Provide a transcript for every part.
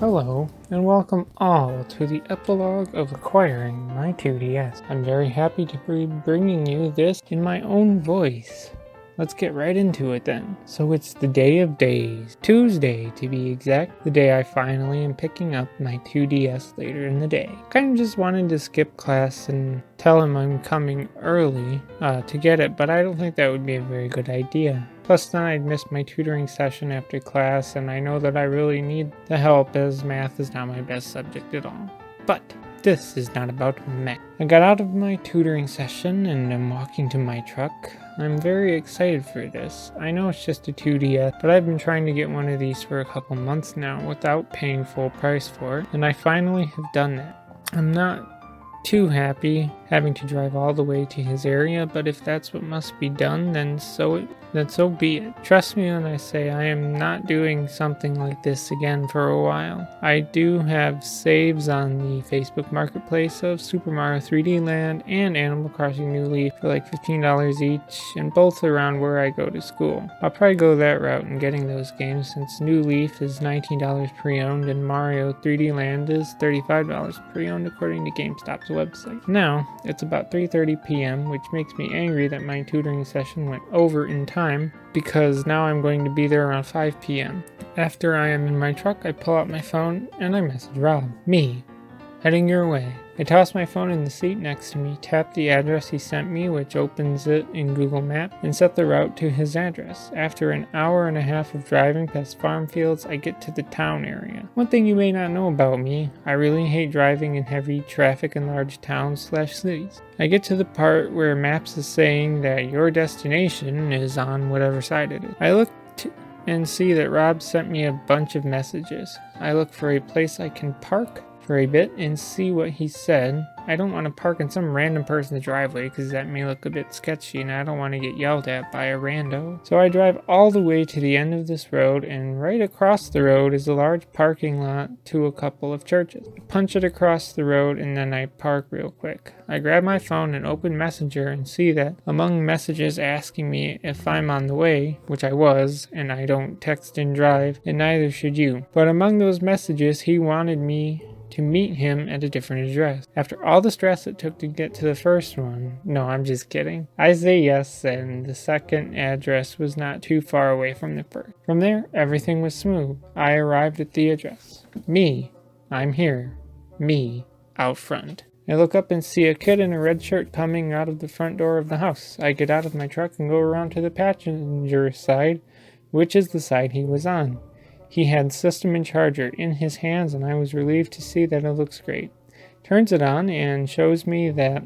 Hello, and welcome all to the epilogue of acquiring my 2DS. I'm very happy to be bringing you this in my own voice. Let's get right into it then. So it's the day of days, Tuesday to be exact, the day I finally am picking up my 2DS later in the day. Kind of just wanted to skip class and tell him I'm coming early to get it, but I don't think that would be a very good idea. Plus then I'd miss my tutoring session after class, and I know that I really need the help as math is not my best subject at all. But this is not about math. I got out of my tutoring session and I'm walking to my truck. I'm very excited for this. I know it's just a 2DS, but I've been trying to get one of these for a couple months now without paying full price for it, and I finally have done that. I'm not too happy having to drive all the way to his area, but if that's what must be done, then so be it. Trust me when I say I am not doing something like this again for a while. I do have saves on the Facebook Marketplace of Super Mario 3D Land and Animal Crossing New Leaf for like $15 each, and both around where I go to school. I'll probably go that route in getting those games, since New Leaf is $19 pre-owned and Mario 3D Land is $35 pre-owned according to GameStop's website. Now, it's about 3:30 p.m., which makes me angry that my tutoring session went over in time, because now I'm going to be there around 5 p.m. After I am in my truck, I pull out my phone and I message Rob. Me. Heading your way. I toss my phone in the seat next to me, tap the address he sent me, which opens it in Google Maps, and set the route to his address. After an hour and a half of driving past farm fields, I get to the town area. One thing you may not know about me, I really hate driving in heavy traffic in large towns/cities. I get to the part where Maps is saying that your destination is on whatever side it is. I look and see that Rob sent me a bunch of messages. I look for a place I can park for a bit and see what he said. I don't want to park in some random person's driveway because that may look a bit sketchy and I don't want to get yelled at by a rando. So I drive all the way to the end of this road, and right across the road is a large parking lot to a couple of churches. I punch it across the road and then I park real quick. I grab my phone and open Messenger and see that among messages asking me if I'm on the way, which I was, and I don't text and drive, and neither should you. But among those messages, he wanted me to meet him at a different address. After all the stress it took to get to the first one, no, I'm just kidding. I say yes, and the second address was not too far away from the first. From there, everything was smooth. I arrived at the address. Me, I'm here. Me, out front. I look up and see a kid in a red shirt coming out of the front door of the house. I get out of my truck and go around to the passenger side, which is the side he was on. He had system and charger in his hands, and I was relieved to see that it looks great. Turns it on and shows me that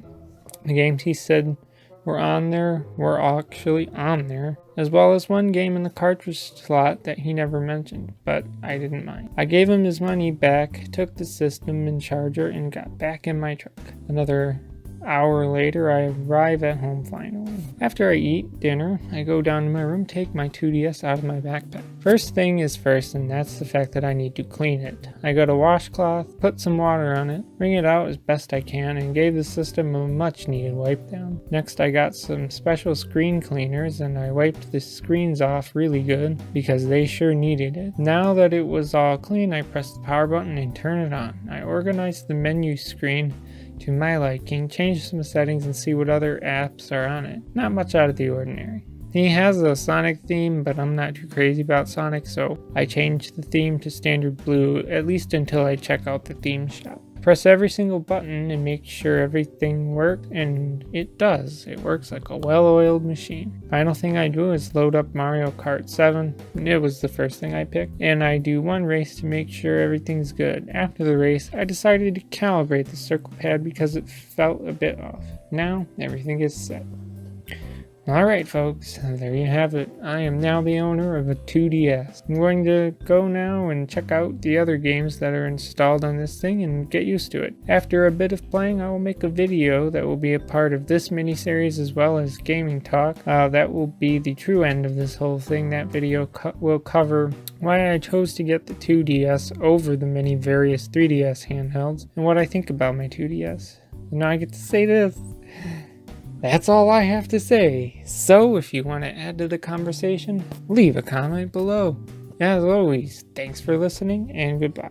the games he said were on there were actually on there, as well as one game in the cartridge slot that he never mentioned, but I didn't mind. I gave him his money back, took the system and charger, and got back in my truck. Another hour later, I arrive at home finally. After I eat dinner, I go down to my room, take my 2DS out of my backpack. First thing is first, and that's the fact that I need to clean it. I got a washcloth, put some water on it, wring it out as best I can, and gave the system a much needed wipe down. Next, I got some special screen cleaners and I wiped the screens off really good because they sure needed it. Now that it was all clean, I pressed the power button and turned it on. I organized the menu screen to my liking, change some settings, and see what other apps are on it. Not much out of the ordinary. He has a Sonic theme, but I'm not too crazy about Sonic, so I changed the theme to standard blue, at least until I check out the theme shop. Press every single button and make sure everything works, and it does. It works like a well-oiled machine. Final thing I do is load up Mario Kart 7. It was the first thing I picked, and I do one race to make sure everything's good. After the race, I decided to calibrate the circle pad because it felt a bit off. Now, everything is set. Alright folks, there you have it. I am now the owner of a 2DS. I'm going to go now and check out the other games that are installed on this thing and get used to it. After a bit of playing, I will make a video that will be a part of this mini-series as well as gaming talk. That will be the true end of this whole thing. That video will cover why I chose to get the 2DS over the many various 3DS handhelds and what I think about my 2DS. And now I get to say this. That's all I have to say. So if you want to add to the conversation, leave a comment below. As always, thanks for listening and goodbye.